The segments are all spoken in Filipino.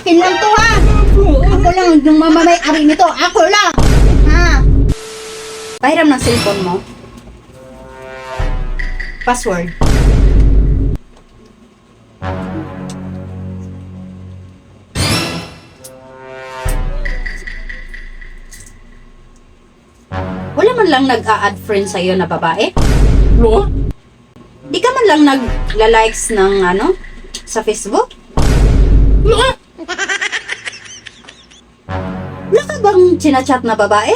Akin lang to ha. Ako lang yung mamamay-ari nito. Ako lang. Ha? Pahiram ng cellphone mo. Password. Wala man lang nag-a-add friend sa'yo na babae? Lo? Di ka man lang nagla-likes ng ano? Sa Facebook? Lo? Wala ka bang chinachat na babae?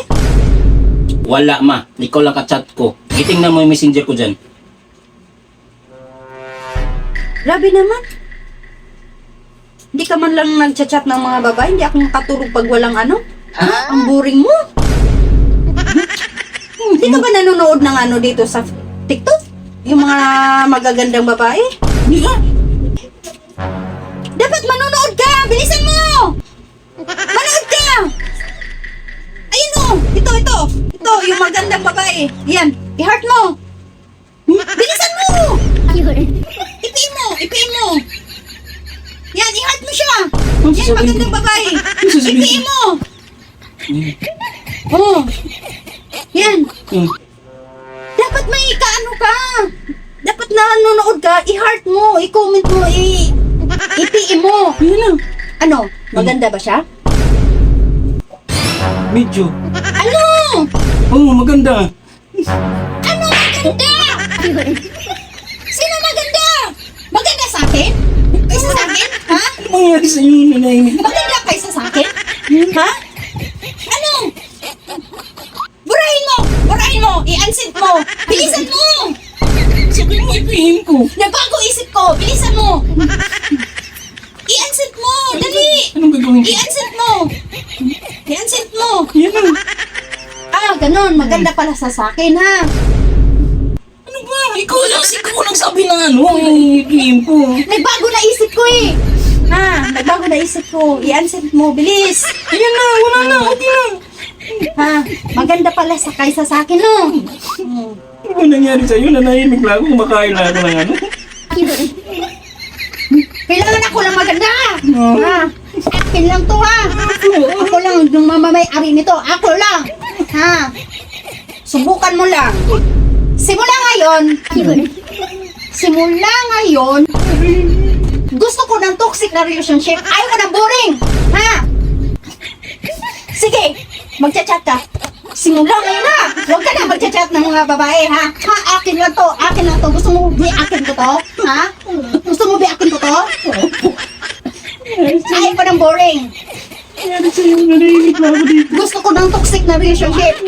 Wala ma, ikaw lang ka-chat ko. Gitingnan mo yung messenger ko dyan. Grabe naman. Hindi ka man lang nagchat-chat ng mga babae, hindi ako makatulog pag walang ano? Ang boring mo. Hindi ka ba nanonood ng ano dito sa TikTok? Yung mga magagandang babae? Dapat manonood ka! Bilisan mo! Manood ka! Ayun o! Ito! Ito! Yung magandang babae. Yan! I-heart mo! Bilisan mo! Ipiin mo! Yan! I-heart mo siya! Yan! Magandang babae! Ipiin mo! Oh! Yan! Dapat may kaano ka! Dapat na nanonood ka, i-heart mo, i-comment mo, i-PM mo. Yun lang. Ano? Maganda ba siya? Medyo. Ano? Oo, maganda. Ano maganda? Sino maganda? Maganda sa akin? Kaysa sa akin? Ha? Ano mangyari sa'yo, nanay? Maganda kaysa sa akin? Ha? Ano? Burahin mo! I-unsend mo! Bilisan mo! Sabihin mo, ipihin ko. Nagbago isip ko! Bilisan mo! I-unsend mo! Dali! Anong gagawin ko? I-unsend mo! I-unsend mo! Yan lang. Ganun. Maganda pala sa akin, ha? Ano ba? Ikaw lang, ikaw lang sabi na ano, ipihin ko. Nagbago na isip ko, eh! Ha? Nagbago na isip ko. I-unsend mo. Bilis! Ayan na, wala na, okay na. Ha? Maganda pala kaysa sa akin, no? Ano ba nangyari sa'yo? Nanahimik lang ako, kumakain lang ako ng ano. Kailangan ako lang maganda! Ha? Akin lang to, ha? Ako lang yung mamamay-ari nito. Ako lang! Ha? Subukan mo lang. Simula ngayon, gusto ko ng toxic na relationship. Ayaw ko ng boring. Ha? Sige, magchat-chat ka. Simula ngayon na. Huwag ka na magchat-chat ng mga babae, ha? Ha, akin lang to. Akin lang to. Gusto mo akin ko to? Ha? Gusto mo akin ko to? Ayaw ko ng boring. Nangyari sa'yo, nanahimik lang ako dito. Gusto ko ng toxic na relationship.